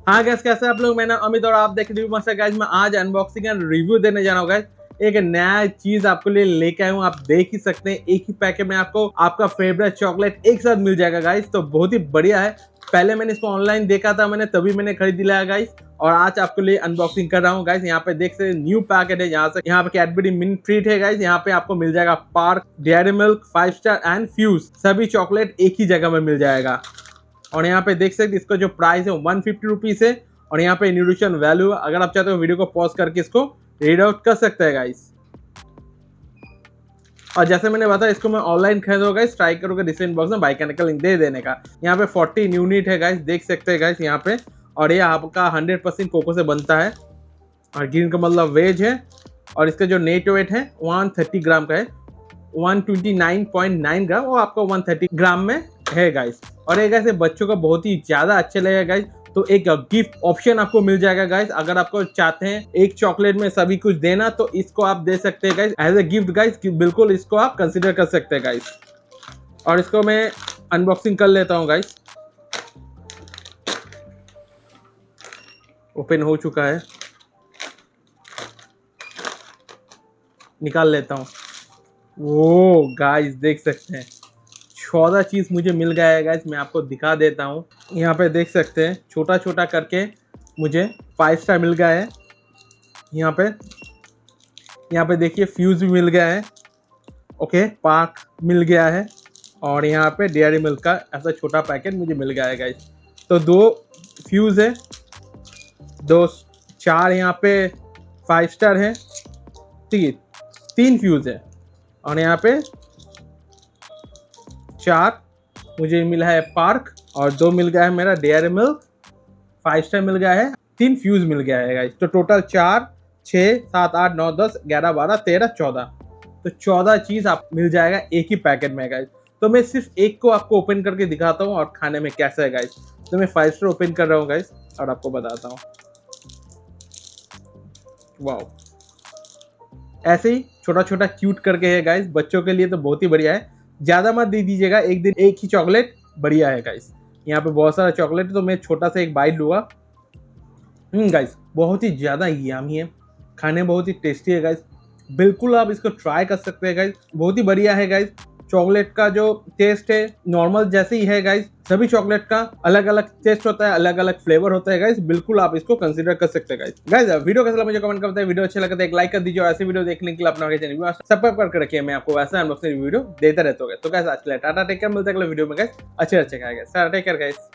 हाँ गैस, कैसे आप लोग? मैंने अमित और आप देख रहे मास्टर गाइस। मैं आज अनबॉक्सिंग एंड रिव्यू देने जा रहा हूँ गाइस। एक नया चीज आपके लिए लेके आया हूँ। आप देख ही सकते हैं, एक ही पैकेट में आपको आपका फेवरेट चॉकलेट एक साथ मिल जाएगा गाइस। तो बहुत ही बढ़िया है। पहले मैंने इसको ऑनलाइन देखा था, मैंने तभी मैंने खरीद लिया गाइस, और आज आपके लिए अनबॉक्सिंग कर रहा हूँ गाइस। यहाँ पे देख सकते हैं न्यू पैकेट है। यहाँ पे कैडबरी मिनी ट्रीट है गाइस। यहाँ पे आपको मिल जाएगा park, dairy milk, 5 star and fuse, सभी चॉकलेट एक ही जगह में मिल जाएगा। और यहाँ पे देख सकते इसका जो प्राइस है 150 रुपीज है। और यहाँ पे न्यूट्रिशन वैल्यू, अगर आप चाहते हो वीडियो को पॉज करके इसको रीड आउट कर सकते हैं गाइस। और जैसे मैंने बताया, इसको मैं ऑनलाइन खरीदूंगा गाइस, ट्राई करूंगा डिस्क्रिप्शन बॉक्स में बाय करने का लिंक दे देने का। यहाँ पे 14 यूनिट है गाइस, देख सकते हैं गाइस यहाँ पे। और ये आपका 100% कोको से बनता है, और ग्रीन का मतलब वेज है। और इसका जो नेट वेट है 130 ग्राम का है, 129.9 ग्राम, वो आपको 130 ग्राम में है गाइस। और ये गाइस बच्चों को बहुत ही ज्यादा अच्छे लगेगा गाइस। तो एक गिफ्ट ऑप्शन आपको मिल जाएगा गाइस। अगर आपको चाहते हैं एक चॉकलेट में सभी कुछ देना, तो इसको आप दे सकते हैं guys as a gift guys. बिल्कुल इसको आप कंसिडर कर सकते हैं गाइस। और इसको मैं अनबॉक्सिंग कर लेता हूँ गाइस। ओपन हो चुका है, निकाल लेता हूँ। वो गाइस देख सकते हैं 14 चीज मुझे मिल गया है गाइस। मैं आपको दिखा देता हूँ। यहाँ पे देख सकते हैं छोटा छोटा करके मुझे 5 स्टार मिल गया है। यहाँ पे देखिए फ्यूज भी मिल गया है, ओके, पार्क मिल गया है। और यहाँ पे डेयरी मिल्क का ऐसा छोटा पैकेट मुझे मिल गया है गाइस। तो 2 फ्यूज है, 4 यहाँ पे 5 स्टार है, 3 फ्यूज है। और यहाँ पे 4 मुझे मिला है पार्क, और 2 मिल गया है मेरा डेयरी मिल्क, 5 स्टार मिल गया है, 3 फ्यूज मिल गया है गाइस। तो टोटल 4, 6, 7, 8, 9, 10, 11, 12, 13, 14। तो 14 चीज आप मिल जाएगा एक ही पैकेट में गाइस। तो मैं सिर्फ एक को आपको ओपन करके दिखाता हूँ और खाने में कैसा है गाइस। तो मैं 5 स्टार ओपन कर रहा हूँ गाइस और आपको बताता हूँ। वाओ, ऐसे ही छोटा छोटा क्यूट करके है गाइस, बच्चों के लिए तो बहुत ही बढ़िया है। ज्यादा मत दे दीजिएगा, एक दिन एक ही चॉकलेट बढ़िया है गाइस। यहाँ पे बहुत सारा चॉकलेट है, तो मैं छोटा सा एक बाइट लूंगा। गाइस बहुत ही ज्यादा यम्मी है, खाने बहुत ही टेस्टी है गाइस। बिल्कुल आप इसको ट्राई कर सकते हैं गाइस, बहुत ही बढ़िया है गाइस। चॉकलेट का जो टेस्ट है नॉर्मल जैसे ही है गाइस। सभी चॉकलेट का अलग अलग टेस्ट होता है, अलग अलग फ्लेवर होता है गाइस। बिल्कुल आप इसको कंसीडर कर सकते हैं गाइस। वीडियो कैसा लगा मुझे कमेंट कर बताइए। वीडियो अच्छा लगा तो एक लाइक कर दीजिए, और ऐसे वीडियो देखने के लिए अपना चैनल सब्सक्राइब करके रखिए। मैं आपको वैसा अनबॉक्सिंग वीडियो देता रहता हूँ। तो गाइस आज के लिए टाटा, टेक केयर, मिलते हैं अगले वीडियो में गाइस। अच्छे guys, tata, take care guys.